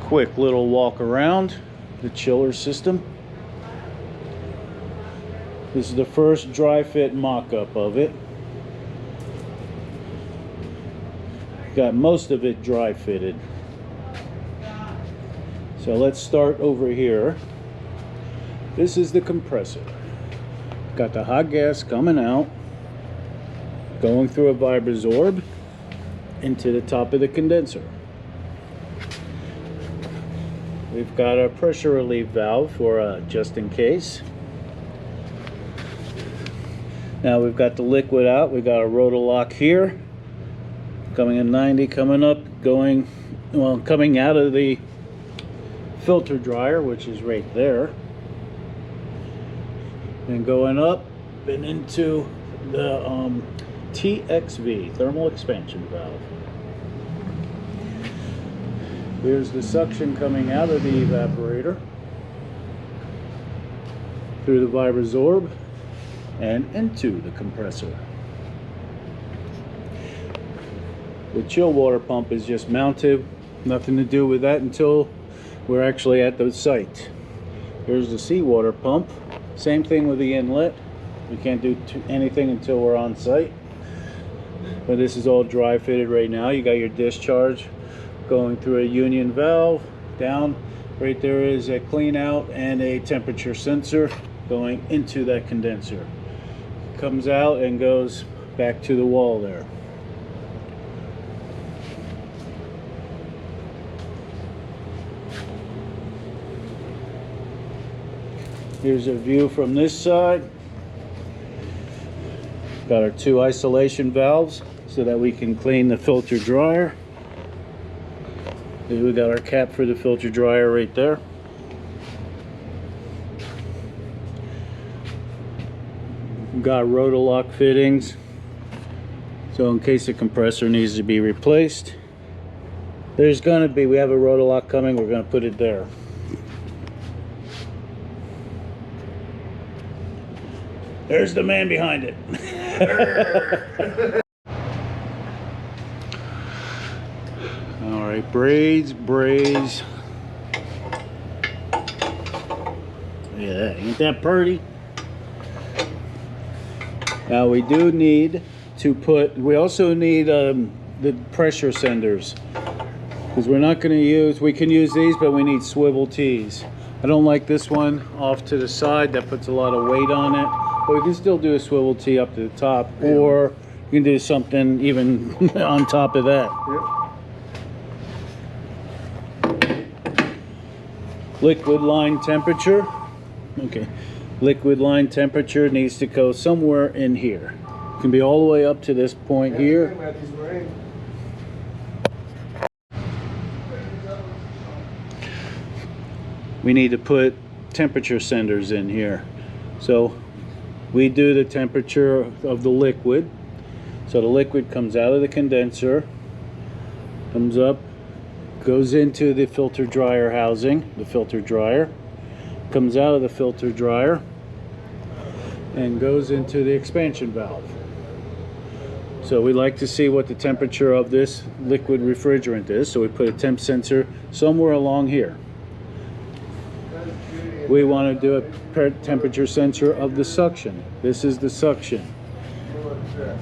quick little walk around the chiller system. This is the first dry fit mock-up of it. Got most of it dry fitted. So let's start over here. This is the compressor. Got the hot gas coming out, going through a Vibrazorb into the top of the condenser. We've got a pressure relief valve for just in case. Now we've got the liquid out. We've got a Rotolock here, coming in 90, coming up, going, well, coming out of the filter dryer, which is right there, and going up and into the TXV, thermal expansion valve. Here's the suction coming out of the evaporator through the Vibrazorb and into the compressor. The chill water pump is just mounted, nothing to do with that until we're actually at the site. Here's the seawater pump, same thing with the inlet. We can't do anything until we're on site, but this is all dry fitted right now. You got your discharge going through a union valve. Down right there is a clean out and a temperature sensor going into that condenser. Comes out and goes back to the wall there. Here's a view from this side. Got our two isolation valves so that we can clean the filter dryer. We got our cap for the filter dryer right there. Got Rotolock fittings, so in case the compressor needs to be replaced, we have a Rotolock coming, we're gonna put it there. There's the man behind it. All right, braze. Yeah, ain't that pretty? Now we do need to we also need the pressure senders, because we're not going to use, we can use these, but we need swivel tees. I don't like this one off to the side, that puts a lot of weight on it, but we can still do a swivel tee up to the top, or you can do something even on top of that. Liquid line temperature. Okay. Liquid line temperature needs to go somewhere in here. It can be all the way up to this point here. We need to put temperature senders in here. So we do the temperature of the liquid. So the liquid comes out of the condenser, comes up, goes into the filter dryer housing, the filter dryer, comes out of the filter dryer and goes into the expansion valve. So we like to see what the temperature of this liquid refrigerant is, so we put a temp sensor somewhere along here. We want to do a temperature sensor of the suction. This is the suction.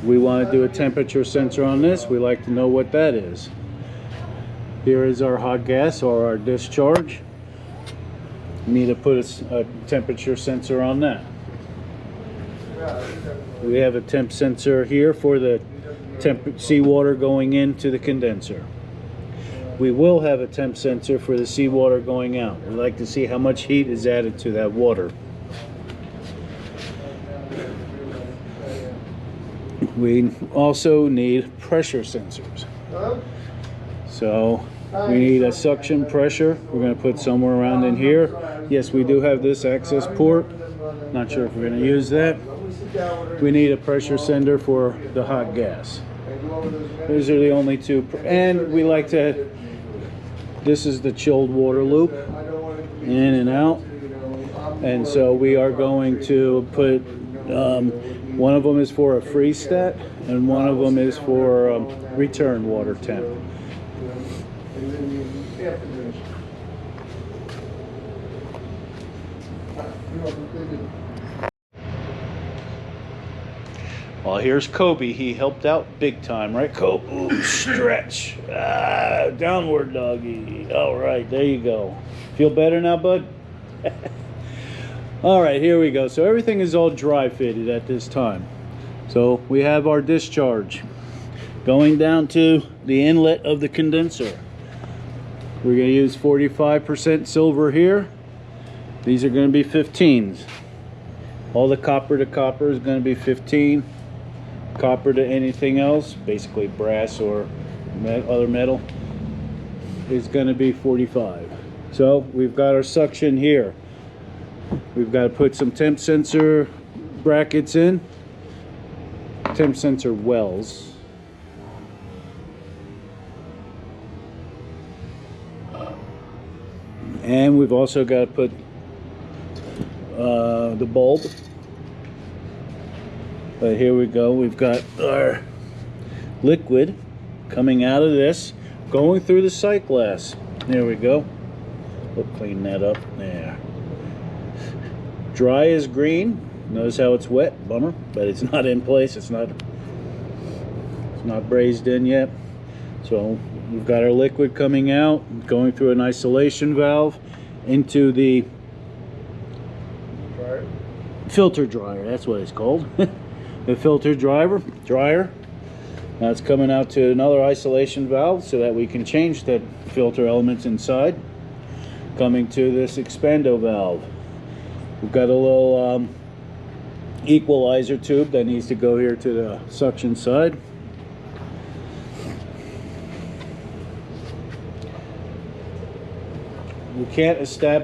We want to do a temperature sensor on this. We like to know what that is. Here is our hot gas or our discharge. We need to put a temperature sensor on that. We have a temp sensor here for the seawater going into the condenser. We will have a temp sensor for the seawater going out. We like to see how much heat is added to that water. We also need pressure sensors. So we need a suction pressure. We're going to put somewhere around in here. Yes, we do have this access port. Not sure if we're going to use that. We need a pressure sender for the hot gas. Those are the only two. And we like to, this is the chilled water loop, in and out. And so we are going to put, one of them is for a freeze stat, and one of them is for return water temp. Well, here's Kobe. He helped out big time, right, Kobe? Ooh, stretch. Downward doggy. All right, there you go. Feel better now, bud? All right, here we go. So everything is all dry fitted at this time. So we have our discharge going down to the inlet of the condenser. We're going to use 45% silver here. These are going to be 15s. All the copper to copper is going to be 15. Copper to anything else, basically brass or other metal, is going to be 45. So we've got our suction here. We've got to put some temp sensor brackets in, temp sensor wells. And we've also got to put the bulb. But here we go. We've got our liquid coming out of this, going through the sight glass. There we go. We'll clean that up there. Dry is green. Notice how it's wet. Bummer, but it's not in place. It's not brazed in yet. So we've got our liquid coming out, going through an isolation valve into the filter dryer. That's what it's called. The filter dryer. Now it's coming out to another isolation valve so that we can change the filter elements inside. Coming to this expando valve. We've got a little equalizer tube that needs to go here to the suction side. We can't establish